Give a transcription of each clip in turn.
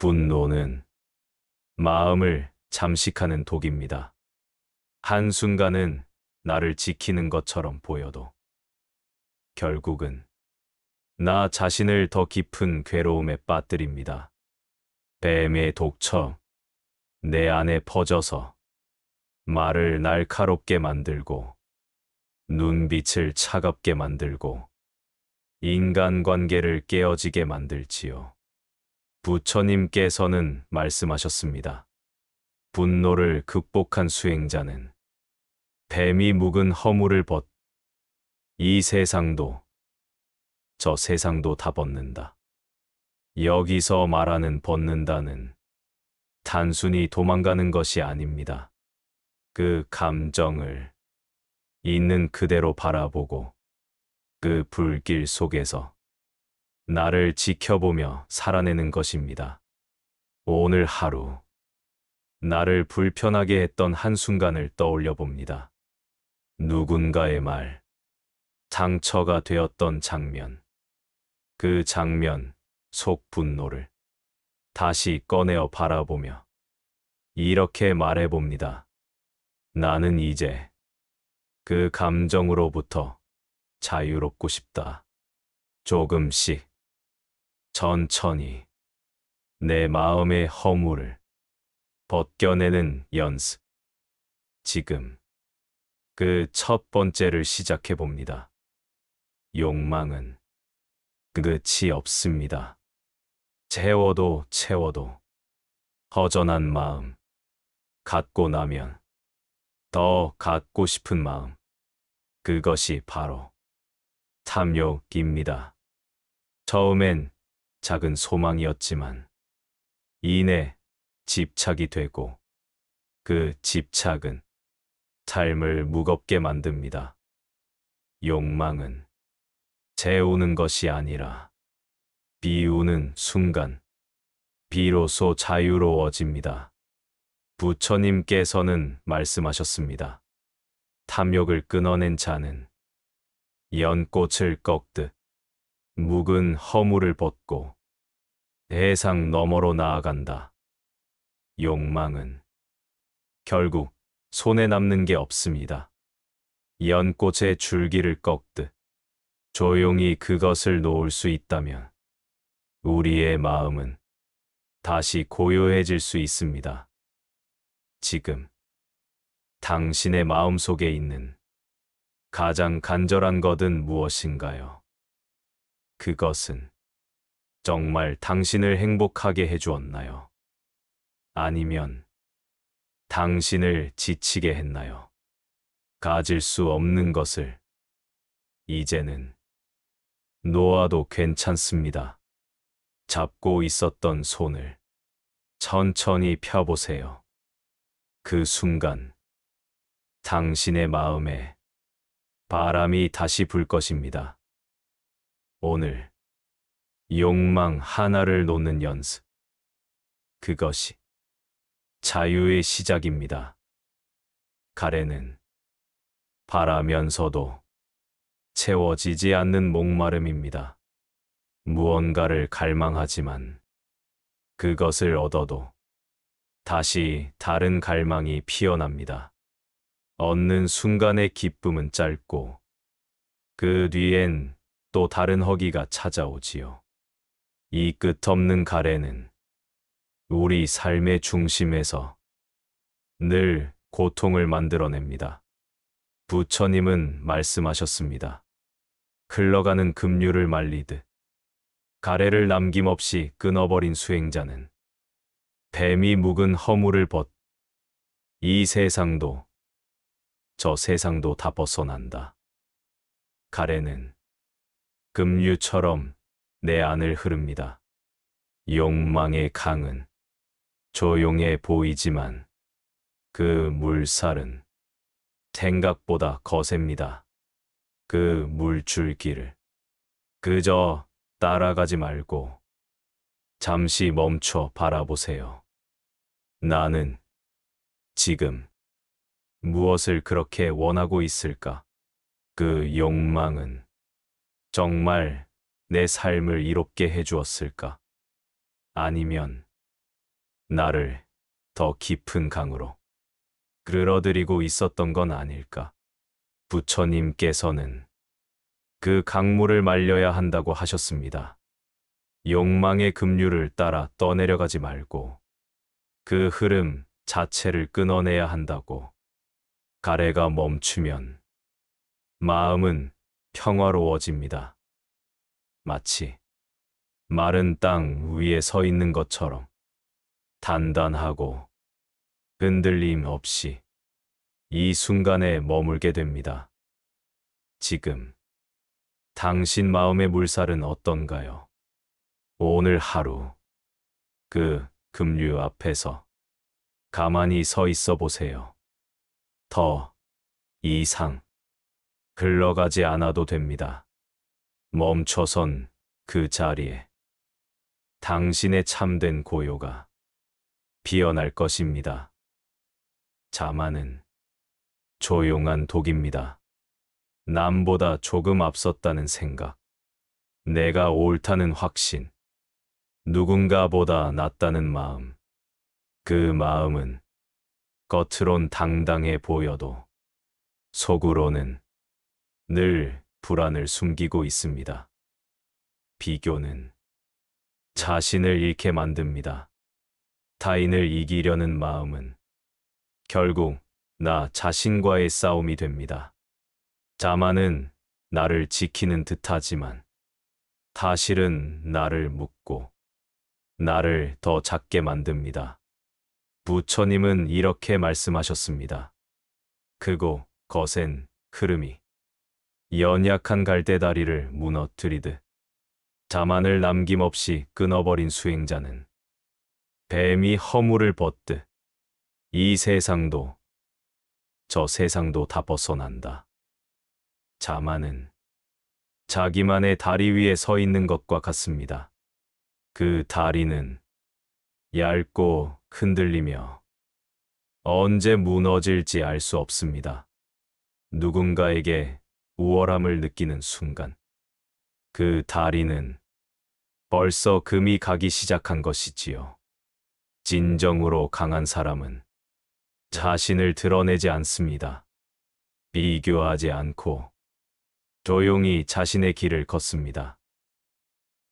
분노는 마음을 잠식하는 독입니다. 한순간은 나를 지키는 것처럼 보여도 결국은 나 자신을 더 깊은 괴로움에 빠뜨립니다. 뱀의 독처 내 안에 퍼져서 말을 날카롭게 만들고 눈빛을 차갑게 만들고 인간관계를 깨어지게 만들지요. 부처님께서는 말씀하셨습니다. 분노를 극복한 수행자는 뱀이 묵은 허물을 이 세상도 저 세상도 다 벗는다. 여기서 말하는 벗는다는 단순히 도망가는 것이 아닙니다. 그 감정을 있는 그대로 바라보고 그 불길 속에서 나를 지켜보며 살아내는 것입니다. 오늘 하루 나를 불편하게 했던 한순간을 떠올려 봅니다. 누군가의 말, 상처가 되었던 장면, 그 장면 속 분노를 다시 꺼내어 바라보며 이렇게 말해봅니다. 나는 이제 그 감정으로부터 자유롭고 싶다. 조금씩, 천천히 내 마음의 허물을 벗겨내는 연습. 지금 그 첫 번째를 시작해 봅니다. 욕망은 끝이 없습니다. 채워도 채워도 허전한 마음, 갖고 나면 더 갖고 싶은 마음, 그것이 바로 탐욕입니다. 처음엔 작은 소망이었지만 이내 집착이 되고 그 집착은 삶을 무겁게 만듭니다. 욕망은 재우는 것이 아니라 비우는 순간 비로소 자유로워집니다. 부처님께서는 말씀하셨습니다. 탐욕을 끊어낸 자는 연꽃을 꺾듯 묵은 허물을 벗고 세상 너머로 나아간다. 욕망은 결국 손에 남는 게 없습니다. 연꽃의 줄기를 꺾듯 조용히 그것을 놓을 수 있다면 우리의 마음은 다시 고요해질 수 있습니다. 지금 당신의 마음속에 있는 가장 간절한 것은 무엇인가요? 그것은 정말 당신을 행복하게 해주었나요? 아니면 당신을 지치게 했나요? 가질 수 없는 것을 이제는 놓아도 괜찮습니다. 잡고 있었던 손을 천천히 펴보세요. 그 순간 당신의 마음에 바람이 다시 불 것입니다. 오늘 욕망 하나를 놓는 연습. 그것이 자유의 시작입니다. 가래는 바라면서도 채워지지 않는 목마름입니다. 무언가를 갈망하지만 그것을 얻어도 다시 다른 갈망이 피어납니다. 얻는 순간의 기쁨은 짧고 그 뒤엔 또 다른 허기가 찾아오지요. 이 끝없는 가래는 우리 삶의 중심에서 늘 고통을 만들어냅니다. 부처님은 말씀하셨습니다. 흘러가는 급류를 말리듯 가래를 남김없이 끊어버린 수행자는 뱀이 묵은 허물을 이 세상도 저 세상도 다 벗어난다. 가래는 급류처럼 내 안을 흐릅니다. 욕망의 강은 조용해 보이지만 그 물살은 생각보다 거셉니다. 그 물줄기를 그저 따라가지 말고 잠시 멈춰 바라보세요. 나는 지금 무엇을 그렇게 원하고 있을까? 그 욕망은 정말 내 삶을 이롭게 해주었을까? 아니면 나를 더 깊은 강으로 끌어들이고 있었던 건 아닐까. 부처님께서는 그 강물을 말려야 한다고 하셨습니다. 욕망의 급류를 따라 떠내려가지 말고 그 흐름 자체를 끊어내야 한다고. 가래가 멈추면 마음은 평화로워집니다. 마치 마른 땅 위에 서 있는 것처럼 단단하고 흔들림 없이 이 순간에 머물게 됩니다. 지금 당신 마음의 물살은 어떤가요? 오늘 하루 그 급류 앞에서 가만히 서 있어 보세요. 더 이상 흘러가지 않아도 됩니다. 멈춰선 그 자리에 당신의 참된 고요가 피어날 것입니다. 자만은 조용한 독입니다. 남보다 조금 앞섰다는 생각, 내가 옳다는 확신, 누군가보다 낫다는 마음. 그 마음은 겉으론 당당해 보여도 속으로는 늘 불안을 숨기고 있습니다. 비교는 자신을 잃게 만듭니다. 타인을 이기려는 마음은 결국 나 자신과의 싸움이 됩니다. 자만은 나를 지키는 듯하지만 사실은 나를 묶고 나를 더 작게 만듭니다. 부처님은 이렇게 말씀하셨습니다. 크고 거센 흐름이 연약한 갈대다리를 무너뜨리듯 자만을 남김없이 끊어버린 수행자는 뱀이 허물을 벗듯 이 세상도 저 세상도 다 벗어난다. 자만은 자기만의 다리 위에 서 있는 것과 같습니다. 그 다리는 얇고 흔들리며 언제 무너질지 알 수 없습니다. 누군가에게 우월함을 느끼는 순간 그 다리는 벌써 금이 가기 시작한 것이지요. 진정으로 강한 사람은 자신을 드러내지 않습니다. 비교하지 않고 조용히 자신의 길을 걷습니다.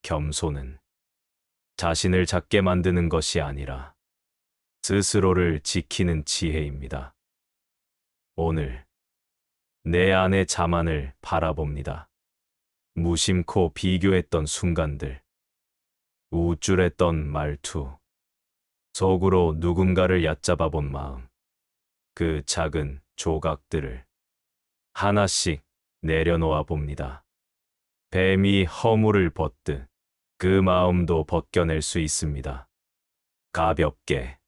겸손은 자신을 작게 만드는 것이 아니라 스스로를 지키는 지혜입니다. 오늘 내 안의 자만을 바라봅니다. 무심코 비교했던 순간들, 우쭐했던 말투, 속으로 누군가를 얕잡아 본 마음, 그 작은 조각들을 하나씩 내려놓아 봅니다. 뱀이 허물을 벗듯 그 마음도 벗겨낼 수 있습니다. 가볍게,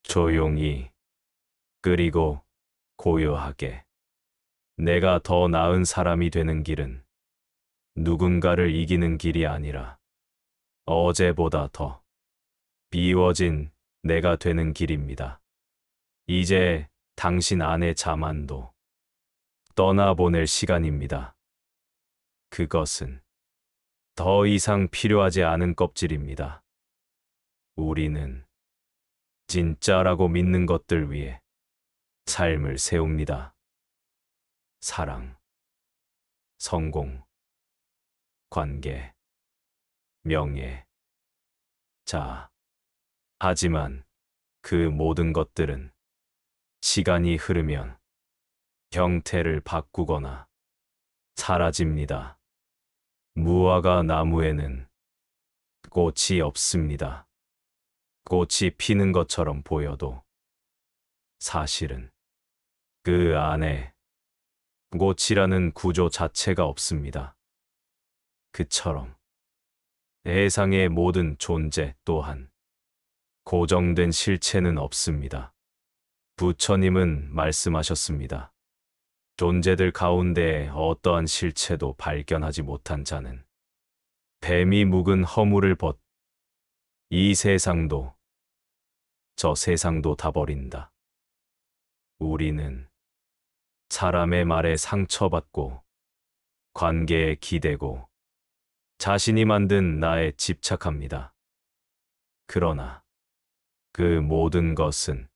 조용히, 그리고 고요하게. 내가 더 나은 사람이 되는 길은 누군가를 이기는 길이 아니라 어제보다 더 비워진 내가 되는 길입니다. 이제 당신 안의 자만도 떠나보낼 시간입니다. 그것은 더 이상 필요하지 않은 껍질입니다. 우리는 진짜라고 믿는 것들 위에 삶을 세웁니다. 사랑, 성공, 관계, 명예, 자아. 하지만 그 모든 것들은 시간이 흐르면 형태를 바꾸거나 사라집니다. 무화과 나무에는 꽃이 없습니다. 꽃이 피는 것처럼 보여도 사실은 그 안에 꽃이라는 구조 자체가 없습니다. 그처럼 세상의 모든 존재 또한 고정된 실체는 없습니다. 부처님은 말씀하셨습니다. 존재들 가운데 어떠한 실체도 발견하지 못한 자는 뱀이 묵은 허물을 벗 이 세상도 저 세상도 다 버린다. 우리는 사람의 말에 상처받고 관계에 기대고 자신이 만든 나에 집착합니다. 그러나 그 모든 것은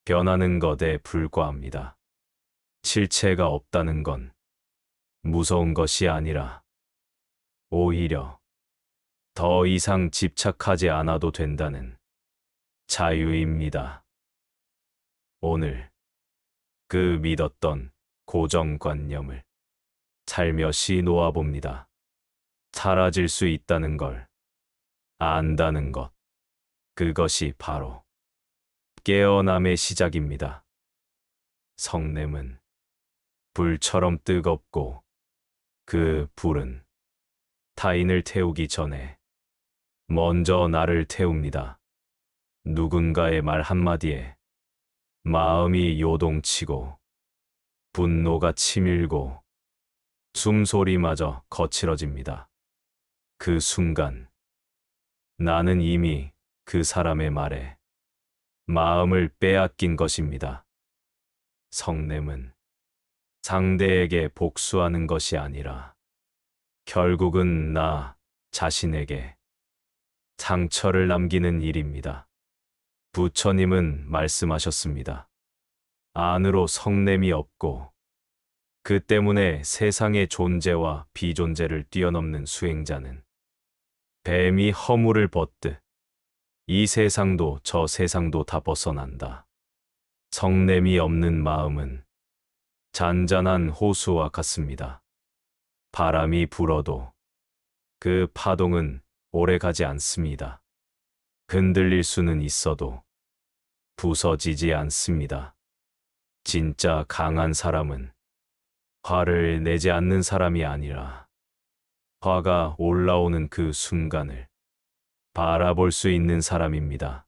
변하는 것에 불과합니다. 실체가 없다는 건 무서운 것이 아니라 오히려 더 이상 집착하지 않아도 된다는 자유입니다. 오늘 그 믿었던 고정관념을 살며시 놓아봅니다. 사라질 수 있다는 걸 안다는 것. 그것이 바로 깨어남의 시작입니다. 성냄은 불처럼 뜨겁고 그 불은 타인을 태우기 전에 먼저 나를 태웁니다. 누군가의 말 한마디에 마음이 요동치고 분노가 치밀고 숨소리마저 거칠어집니다. 그 순간 나는 이미 그 사람의 말에 마음을 빼앗긴 것입니다. 성냄은 상대에게 복수하는 것이 아니라 결국은 나 자신에게 상처를 남기는 일입니다. 부처님은 말씀하셨습니다. 안으로 성냄이 없고 그 때문에 세상의 존재와 비존재를 뛰어넘는 수행자는 뱀이 허물을 벗듯 이 세상도 저 세상도 다 벗어난다. 성냄이 없는 마음은 잔잔한 호수와 같습니다. 바람이 불어도 그 파동은 오래 가지 않습니다. 흔들릴 수는 있어도 부서지지 않습니다. 진짜 강한 사람은 화를 내지 않는 사람이 아니라 화가 올라오는 그 순간을 바라볼 수 있는 사람입니다.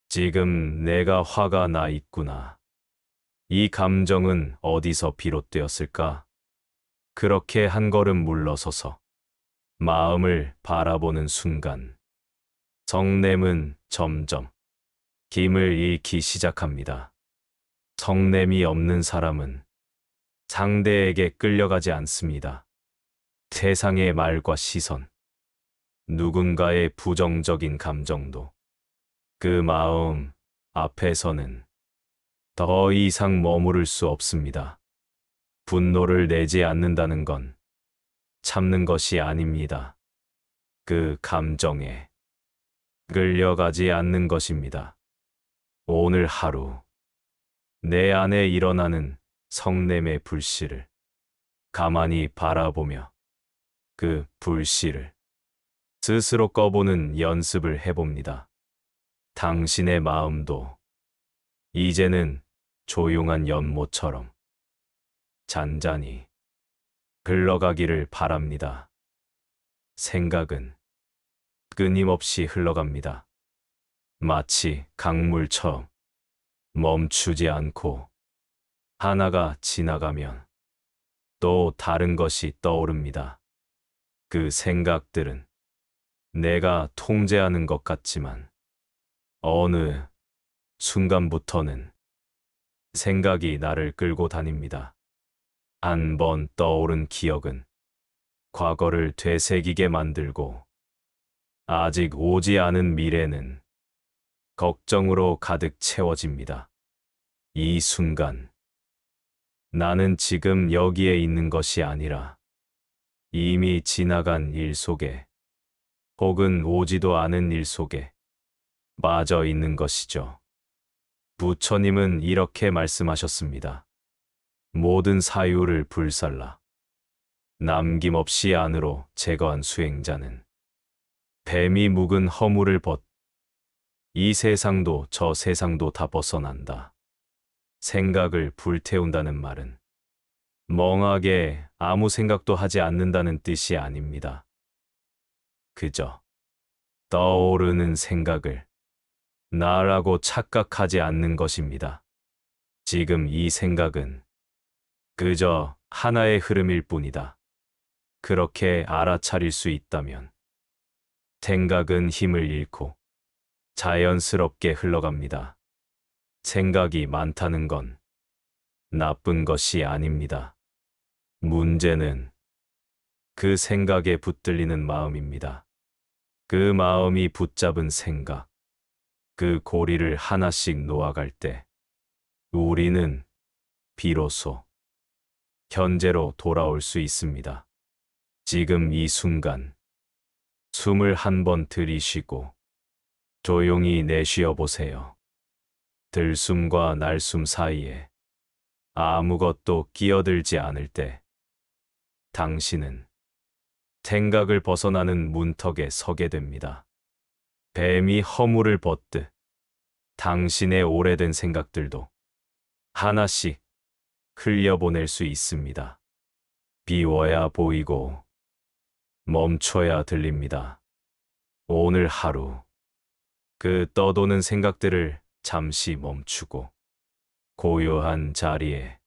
지금 내가 화가 나 있구나. 이 감정은 어디서 비롯되었을까? 그렇게 한 걸음 물러서서 마음을 바라보는 순간 성냄은 점점 힘을 잃기 시작합니다. 성냄이 없는 사람은 상대에게 끌려가지 않습니다. 세상의 말과 시선, 누군가의 부정적인 감정도 그 마음 앞에서는 더 이상 머무를 수 없습니다. 분노를 내지 않는다는 건 참는 것이 아닙니다. 그 감정에 끌려가지 않는 것입니다. 오늘 하루 내 안에 일어나는 성냄의 불씨를 가만히 바라보며 그 불씨를 스스로 꺼보는 연습을 해봅니다. 당신의 마음도 이제는 조용한 연못처럼 잔잔히 흘러가기를 바랍니다. 생각은 끊임없이 흘러갑니다. 마치 강물처럼 멈추지 않고 하나가 지나가면 또 다른 것이 떠오릅니다. 그 생각들은 내가 통제하는 것 같지만 어느 순간부터는 생각이 나를 끌고 다닙니다. 한 번 떠오른 기억은 과거를 되새기게 만들고 아직 오지 않은 미래는 걱정으로 가득 채워집니다. 이 순간 나는 지금 여기에 있는 것이 아니라 이미 지나간 일 속에 혹은 오지도 않은 일 속에 빠져 있는 것이죠. 부처님은 이렇게 말씀하셨습니다. 모든 사유를 불살라 남김없이 안으로 제거한 수행자는 뱀이 묵은 허물을 이 세상도 저 세상도 다 벗어난다. 생각을 불태운다는 말은 멍하게 아무 생각도 하지 않는다는 뜻이 아닙니다. 그저 떠오르는 생각을 나라고 착각하지 않는 것입니다. 지금 이 생각은 그저 하나의 흐름일 뿐이다. 그렇게 알아차릴 수 있다면 생각은 힘을 잃고 자연스럽게 흘러갑니다. 생각이 많다는 건 나쁜 것이 아닙니다. 문제는 그 생각에 붙들리는 마음입니다. 그 마음이 붙잡은 생각, 그 고리를 하나씩 놓아갈 때 우리는 비로소 현재로 돌아올 수 있습니다. 지금 이 순간 숨을 한 번 들이쉬고 조용히 내쉬어 보세요. 들숨과 날숨 사이에 아무것도 끼어들지 않을 때 당신은 생각을 벗어나는 문턱에 서게 됩니다. 뱀이 허물을 벗듯 당신의 오래된 생각들도 하나씩 흘려보낼 수 있습니다. 비워야 보이고 멈춰야 들립니다. 오늘 하루 그 떠도는 생각들을 잠시 멈추고 고요한 자리에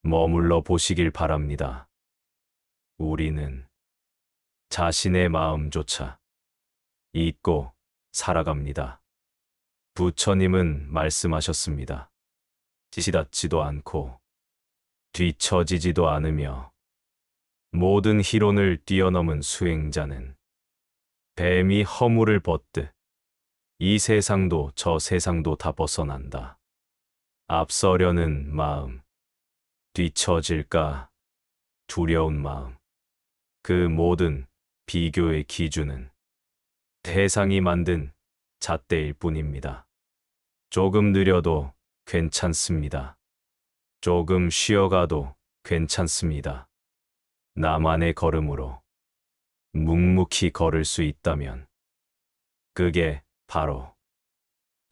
머물러 보시길 바랍니다. 우리는 자신의 마음조차 잊고 살아갑니다. 부처님은 말씀하셨습니다. 지시닿지도 않고 뒤처지지도 않으며 모든 희론을 뛰어넘은 수행자는 뱀이 허물을 벗듯 이 세상도 저 세상도 다 벗어난다. 앞서려는 마음, 뒤처질까 두려운 마음, 그 모든 비교의 기준은 세상이 만든 잣대일 뿐입니다. 조금 느려도 괜찮습니다. 조금 쉬어가도 괜찮습니다. 나만의 걸음으로 묵묵히 걸을 수 있다면 그게 바로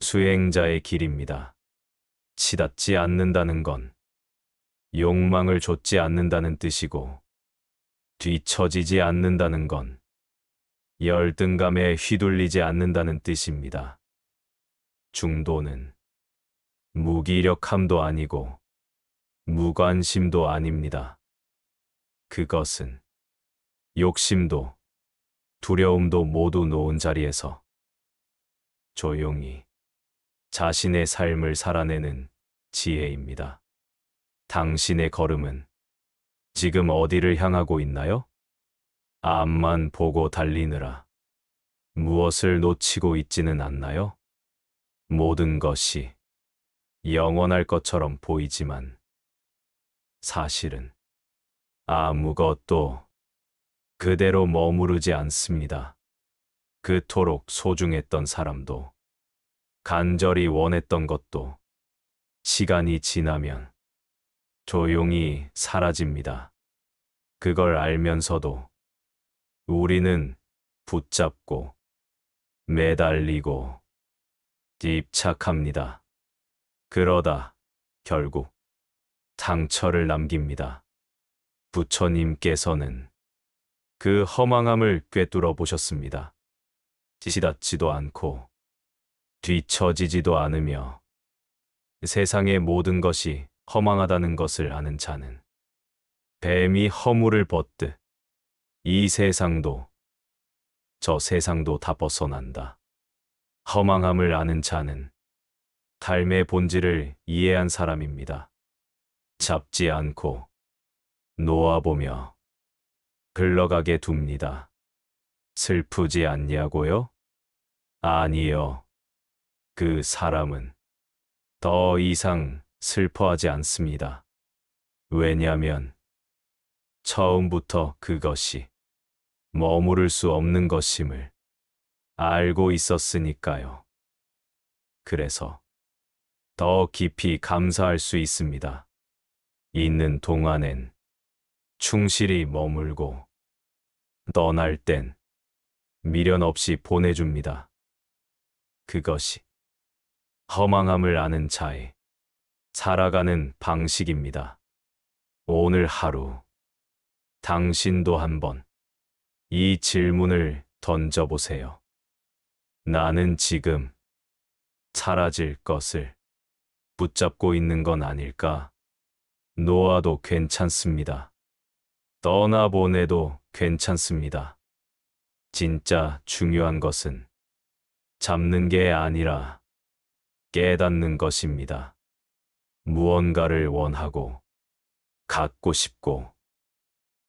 수행자의 길입니다. 치닫지 않는다는 건 욕망을 좇지 않는다는 뜻이고 뒤처지지 않는다는 건 열등감에 휘둘리지 않는다는 뜻입니다. 중도는 무기력함도 아니고 무관심도 아닙니다. 그것은 욕심도 두려움도 모두 놓은 자리에서 조용히 자신의 삶을 살아내는 지혜입니다. 당신의 걸음은 지금 어디를 향하고 있나요? 앞만 보고 달리느라 무엇을 놓치고 있지는 않나요? 모든 것이 영원할 것처럼 보이지만 사실은 아무것도 그대로 머무르지 않습니다. 그토록 소중했던 사람도 간절히 원했던 것도 시간이 지나면 조용히 사라집니다. 그걸 알면서도 우리는 붙잡고 매달리고 집착합니다. 그러다 결국 상처를 남깁니다. 부처님께서는 그 허망함을 꿰뚫어 보셨습니다. 지시닿지도 않고 뒤처지지도 않으며 세상의 모든 것이 허망하다는 것을 아는 자는 뱀이 허물을 벗듯 이 세상도 저 세상도 다 벗어난다. 허망함을 아는 자는 삶의 본질을 이해한 사람입니다. 잡지 않고 놓아보며 흘러가게 둡니다. 슬프지 않냐고요? 아니요. 그 사람은 더 이상 슬퍼하지 않습니다. 왜냐하면 처음부터 그것이 머무를 수 없는 것임을 알고 있었으니까요. 그래서 더 깊이 감사할 수 있습니다. 있는 동안엔 충실히 머물고 떠날 땐 미련 없이 보내줍니다. 그것이 허망함을 아는 자의 살아가는 방식입니다. 오늘 하루 당신도 한번 이 질문을 던져보세요. 나는 지금 사라질 것을 붙잡고 있는 건 아닐까? 놓아도 괜찮습니다. 떠나보내도 괜찮습니다. 진짜 중요한 것은 잡는 게 아니라 깨닫는 것입니다. 무언가를 원하고 갖고 싶고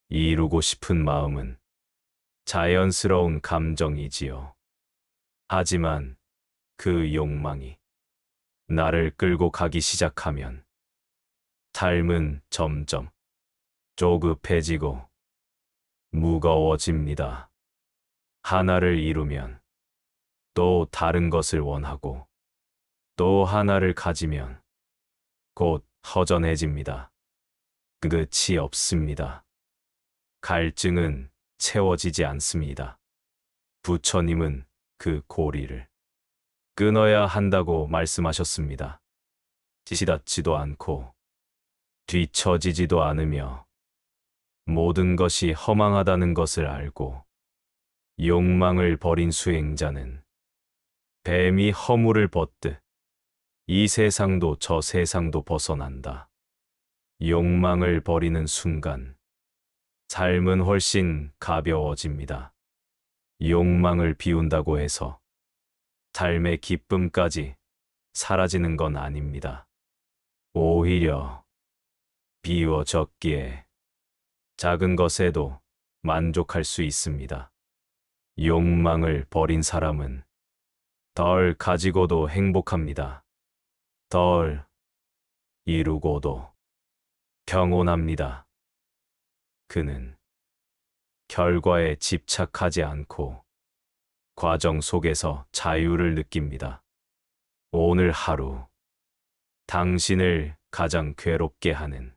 이루고 싶은 마음은 자연스러운 감정이지요. 하지만 그 욕망이 나를 끌고 가기 시작하면 삶은 점점 조급해지고 무거워집니다. 하나를 이루면 또 다른 것을 원하고 또 하나를 가지면 곧 허전해집니다. 끝이 없습니다. 갈증은 채워지지 않습니다. 부처님은 그 고리를 끊어야 한다고 말씀하셨습니다. 지시닿지도 않고 뒤처지지도 않으며 모든 것이 허망하다는 것을 알고 욕망을 버린 수행자는 뱀이 허물을 벗듯 이 세상도 저 세상도 벗어난다. 욕망을 버리는 순간 삶은 훨씬 가벼워집니다. 욕망을 비운다고 해서 삶의 기쁨까지 사라지는 건 아닙니다. 오히려 비워졌기에 작은 것에도 만족할 수 있습니다. 욕망을 버린 사람은 덜 가지고도 행복합니다. 덜 이루고도 평온합니다. 그는 결과에 집착하지 않고 과정 속에서 자유를 느낍니다. 오늘 하루 당신을 가장 괴롭게 하는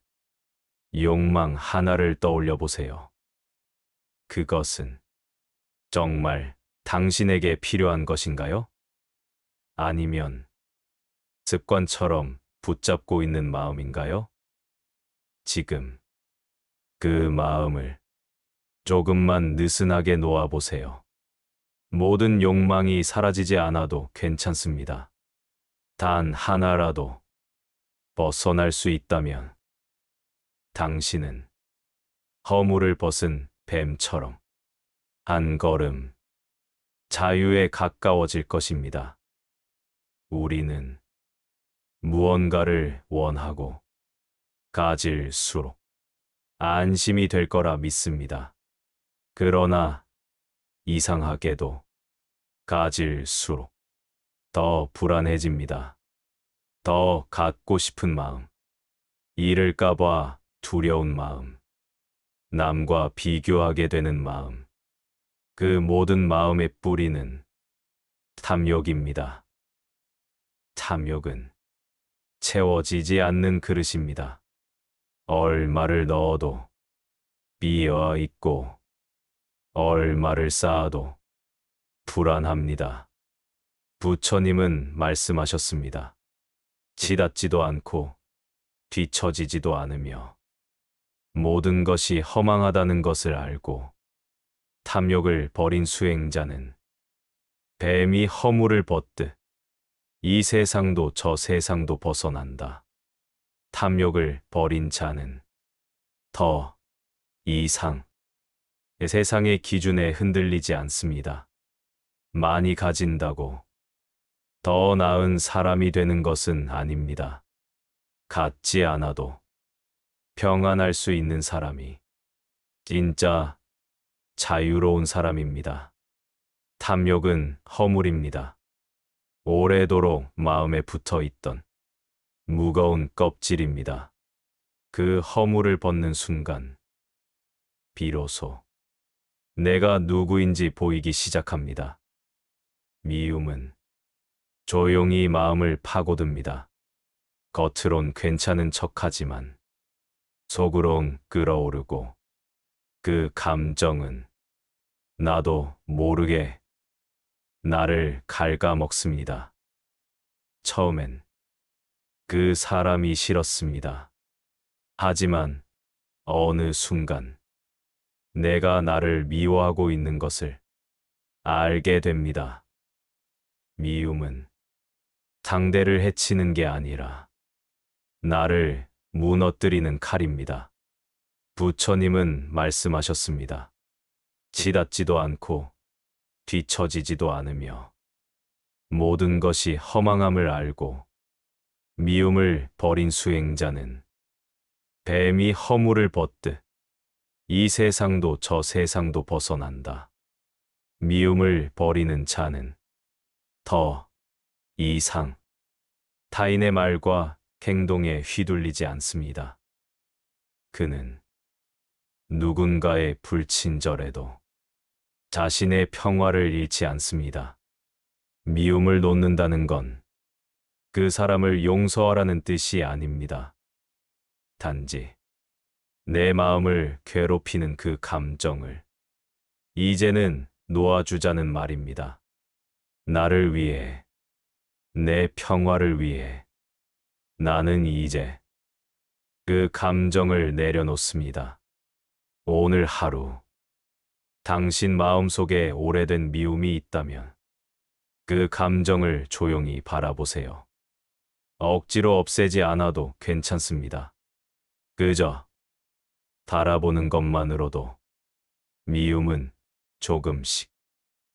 욕망 하나를 떠올려 보세요. 그것은 정말 당신에게 필요한 것인가요? 아니면 습관처럼 붙잡고 있는 마음인가요? 지금 그 마음을 조금만 느슨하게 놓아보세요. 모든 욕망이 사라지지 않아도 괜찮습니다. 단 하나라도 벗어날 수 있다면 당신은 허물을 벗은 뱀처럼 한 걸음 자유에 가까워질 것입니다. 우리는 무언가를 원하고 가질수록 안심이 될 거라 믿습니다. 그러나 이상하게도 가질수록 더 불안해집니다. 더 갖고 싶은 마음, 잃을까봐 두려운 마음, 남과 비교하게 되는 마음, 그 모든 마음의 뿌리는 탐욕입니다. 탐욕은 채워지지 않는 그릇입니다. 얼마를 넣어도 비어 있고 얼마를 쌓아도 불안합니다. 부처님은 말씀하셨습니다. 치닫지도 않고 뒤처지지도 않으며 모든 것이 허망하다는 것을 알고 탐욕을 버린 수행자는 뱀이 허물을 벗듯 이 세상도 저 세상도 벗어난다. 탐욕을 버린 자는 더 이상 세상의 기준에 흔들리지 않습니다. 많이 가진다고 더 나은 사람이 되는 것은 아닙니다. 갖지 않아도 평안할 수 있는 사람이 진짜 자유로운 사람입니다. 탐욕은 허물입니다. 오래도록 마음에 붙어 있던 무거운 껍질입니다. 그 허물을 벗는 순간 비로소 내가 누구인지 보이기 시작합니다. 미움은 조용히 마음을 파고듭니다. 겉으론 괜찮은 척하지만 속으론 끓어오르고 그 감정은 나도 모르게 나를 갉아먹습니다. 처음엔 그 사람이 싫었습니다. 하지만 어느 순간 내가 나를 미워하고 있는 것을 알게 됩니다. 미움은 상대를 해치는 게 아니라 나를 무너뜨리는 칼입니다. 부처님은 말씀하셨습니다. 치닫지도 않고 뒤처지지도 않으며 모든 것이 허망함을 알고 미움을 버린 수행자는 뱀이 허물을 벗듯 이 세상도 저 세상도 벗어난다. 미움을 버리는 자는 더 이상 타인의 말과 행동에 휘둘리지 않습니다. 그는 누군가의 불친절에도 자신의 평화를 잃지 않습니다. 미움을 놓는다는 건 그 사람을 용서하라는 뜻이 아닙니다. 단지 내 마음을 괴롭히는 그 감정을 이제는 놓아주자는 말입니다. 나를 위해, 내 평화를 위해 나는 이제 그 감정을 내려놓습니다. 오늘 하루 당신 마음속에 오래된 미움이 있다면 그 감정을 조용히 바라보세요. 억지로 없애지 않아도 괜찮습니다. 그저 바라보는 것만으로도 미움은 조금씩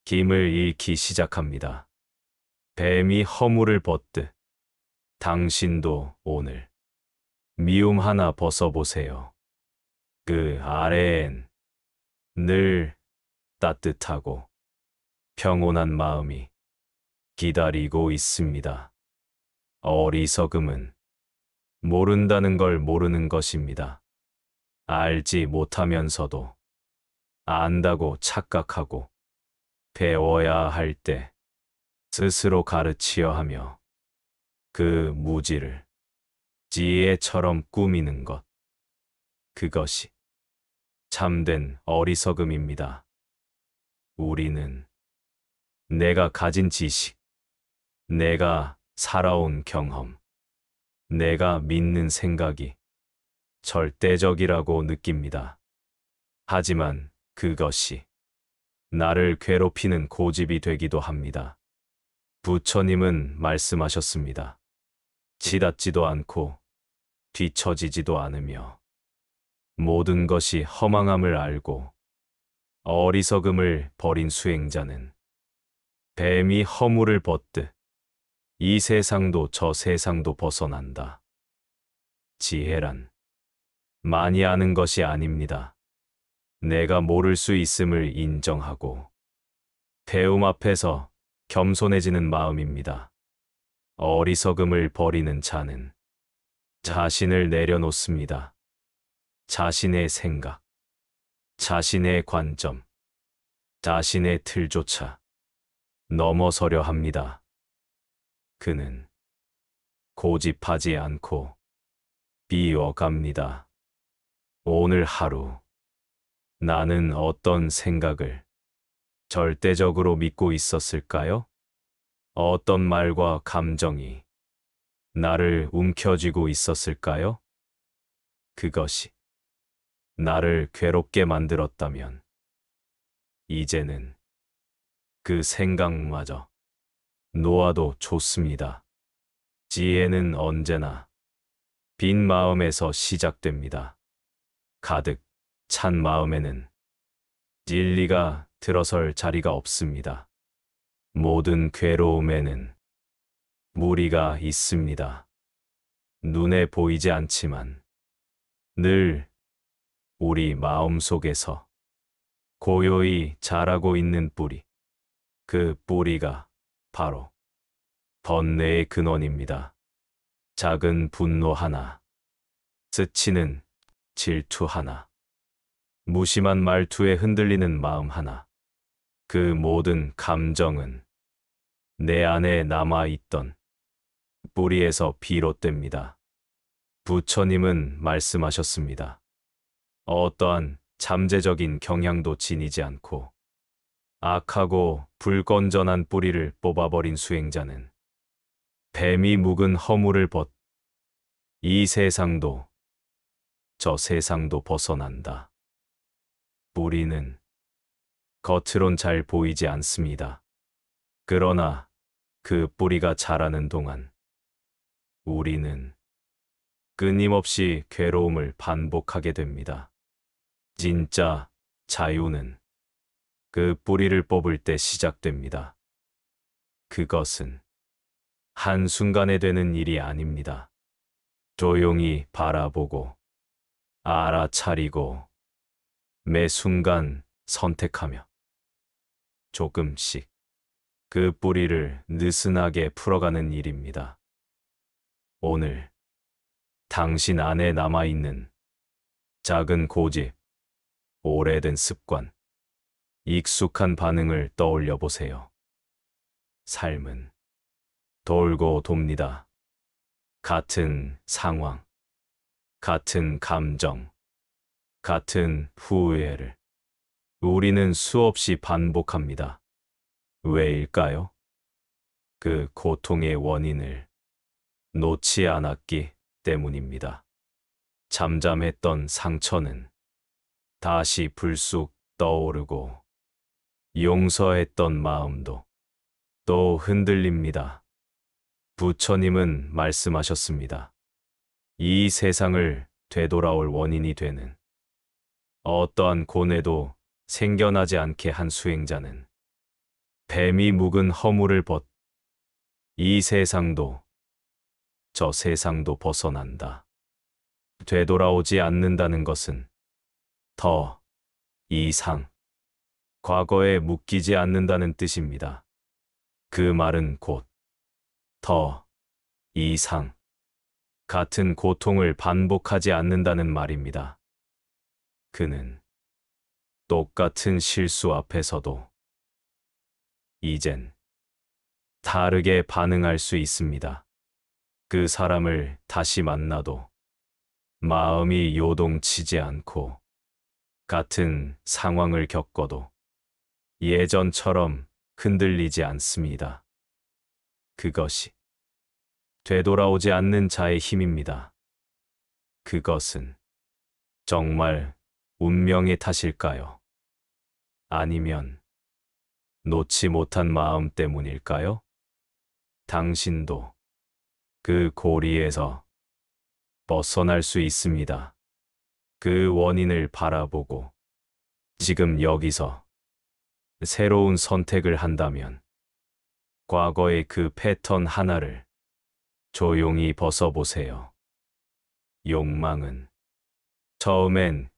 힘을 잃기 시작합니다. 뱀이 허물을 벗듯 당신도 오늘 미움 하나 벗어보세요. 그 아래엔 늘 따뜻하고 평온한 마음이 기다리고 있습니다. 어리석음은 모른다는 걸 모르는 것입니다. 알지 못하면서도 안다고 착각하고 배워야 할 때 스스로 가르치려 하며 그 무지를 지혜처럼 꾸미는 것. 그것이 참된 어리석음입니다. 우리는 내가 가진 지식, 내가 살아온 경험, 내가 믿는 생각이 절대적이라고 느낍니다. 하지만 그것이 나를 괴롭히는 고집이 되기도 합니다. 부처님은 말씀하셨습니다. 치닫지도 않고 뒤처지지도 않으며 모든 것이 허망함을 알고 어리석음을 버린 수행자는 뱀이 허물을 벗듯 이 세상도 저 세상도 벗어난다. 지혜란 많이 아는 것이 아닙니다. 내가 모를 수 있음을 인정하고 배움 앞에서 겸손해지는 마음입니다. 어리석음을 버리는 자는 자신을 내려놓습니다. 자신의 생각, 자신의 관점, 자신의 틀조차 넘어서려 합니다. 그는 고집하지 않고 비워갑니다. 오늘 하루 나는 어떤 생각을 절대적으로 믿고 있었을까요? 어떤 말과 감정이 나를 움켜쥐고 있었을까요? 그것이 나를 괴롭게 만들었다면 이제는 그 생각마저 놓아도 좋습니다. 지혜는 언제나 빈 마음에서 시작됩니다. 가득 찬 마음에는 진리가 들어설 자리가 없습니다. 모든 괴로움에는 무리가 있습니다. 눈에 보이지 않지만 늘 우리 마음속에서 고요히 자라고 있는 뿌리, 그 뿌리가 바로 번뇌의 근원입니다. 작은 분노 하나, 스치는 질투 하나, 무심한 말투에 흔들리는 마음 하나, 그 모든 감정은 내 안에 남아있던 뿌리에서 비롯됩니다. 부처님은 말씀하셨습니다. 어떠한 잠재적인 경향도 지니지 않고 악하고 불건전한 뿌리를 뽑아버린 수행자는 뱀이 묵은 허물을 이 세상도 저 세상도 벗어난다. 뿌리는 겉으론 잘 보이지 않습니다. 그러나 그 뿌리가 자라는 동안 우리는 끊임없이 괴로움을 반복하게 됩니다. 진짜 자유는 그 뿌리를 뽑을 때 시작됩니다. 그것은 한순간에 되는 일이 아닙니다. 조용히 바라보고 알아차리고 매 순간 선택하며 조금씩 그 뿌리를 느슨하게 풀어가는 일입니다. 오늘 당신 안에 남아있는 작은 고집, 오래된 습관, 익숙한 반응을 떠올려 보세요. 삶은 돌고 돕니다. 같은 상황, 같은 감정, 같은 후회를 우리는 수없이 반복합니다. 왜일까요? 그 고통의 원인을 놓지 않았기 때문입니다. 잠잠했던 상처는 다시 불쑥 떠오르고 용서했던 마음도 또 흔들립니다. 부처님은 말씀하셨습니다. 이 세상을 되돌아올 원인이 되는 어떠한 고뇌도 생겨나지 않게 한 수행자는 뱀이 묵은 허물을 이 세상도 저 세상도 벗어난다. 되돌아오지 않는다는 것은 더 이상 과거에 묶이지 않는다는 뜻입니다. 그 말은 곧 더 이상 같은 고통을 반복하지 않는다는 말입니다. 그는 똑같은 실수 앞에서도 이젠 다르게 반응할 수 있습니다. 그 사람을 다시 만나도 마음이 요동치지 않고 같은 상황을 겪어도 예전처럼 흔들리지 않습니다. 그것이 되돌아오지 않는 자의 힘입니다. 그것은 정말 운명의 탓일까요? 아니면 놓지 못한 마음 때문일까요? 당신도 그 고리에서 벗어날 수 있습니다. 그 원인을 바라보고 지금 여기서 새로운 선택을 한다면 과거의 그 패턴 하나를 조용히 벗어보세요. 욕망은 처음엔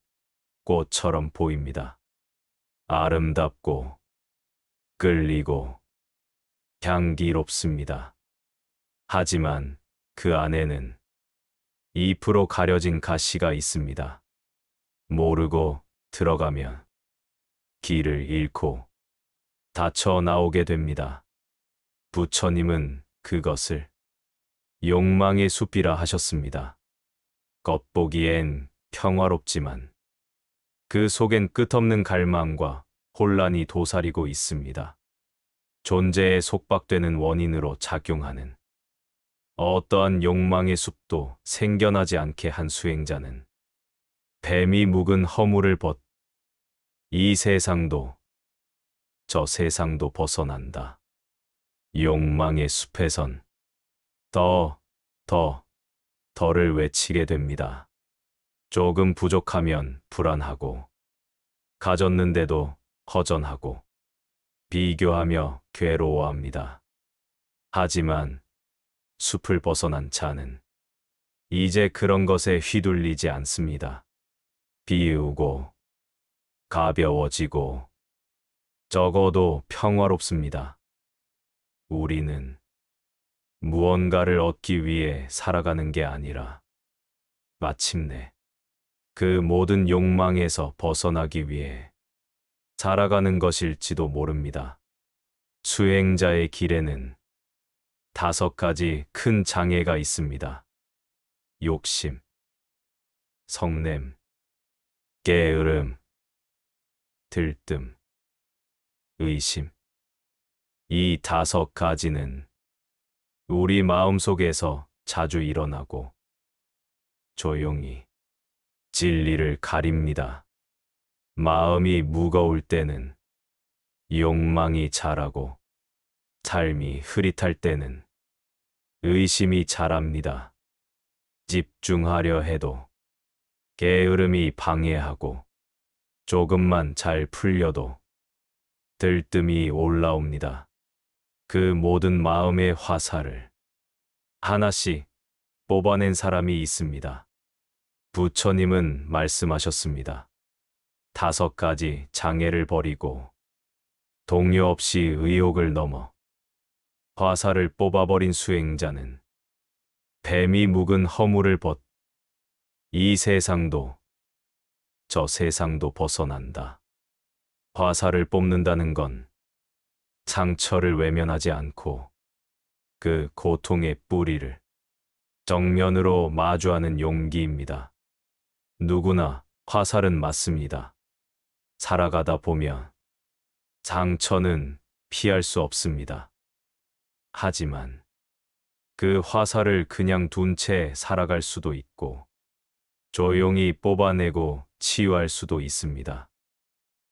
꽃처럼 보입니다. 아름답고 끌리고 향기롭습니다. 하지만 그 안에는 잎으로 가려진 가시가 있습니다. 모르고 들어가면 길을 잃고 다쳐 나오게 됩니다. 부처님은 그것을 욕망의 숲이라 하셨습니다. 겉보기엔 평화롭지만 그 속엔 끝없는 갈망과 혼란이 도사리고 있습니다. 존재에 속박되는 원인으로 작용하는 어떠한 욕망의 숲도 생겨나지 않게 한 수행자는 뱀이 묵은 허물을 이 세상도 저 세상도 벗어난다. 욕망의 숲에선 더를 외치게 됩니다. 조금 부족하면 불안하고, 가졌는데도 허전하고, 비교하며 괴로워합니다. 하지만 숲을 벗어난 자는 이제 그런 것에 휘둘리지 않습니다. 비우고, 가벼워지고, 적어도 평화롭습니다. 우리는 무언가를 얻기 위해 살아가는 게 아니라 마침내 그 모든 욕망에서 벗어나기 위해 살아가는 것일지도 모릅니다. 수행자의 길에는 5가지 큰 장애가 있습니다. 욕심, 성냄, 게으름, 들뜸, 의심. 이 5가지는 우리 마음속에서 자주 일어나고 조용히 진리를 가립니다. 마음이 무거울 때는 욕망이 자라고, 삶이 흐릿할 때는 의심이 자랍니다. 집중하려 해도 게으름이 방해하고, 조금만 잘 풀려도 들뜸이 올라옵니다. 그 모든 마음의 화살을 하나씩 뽑아낸 사람이 있습니다. 부처님은 말씀하셨습니다. 5가지 장애를 버리고 동요 없이 의욕을 넘어 화살을 뽑아버린 수행자는 뱀이 묵은 허물을 이 세상도 저 세상도 벗어난다. 화살을 뽑는다는 건 상처를 외면하지 않고 그 고통의 뿌리를 정면으로 마주하는 용기입니다. 누구나 화살은 맞습니다. 살아가다 보면 상처는 피할 수 없습니다. 하지만 그 화살을 그냥 둔 채 살아갈 수도 있고 조용히 뽑아내고 치유할 수도 있습니다.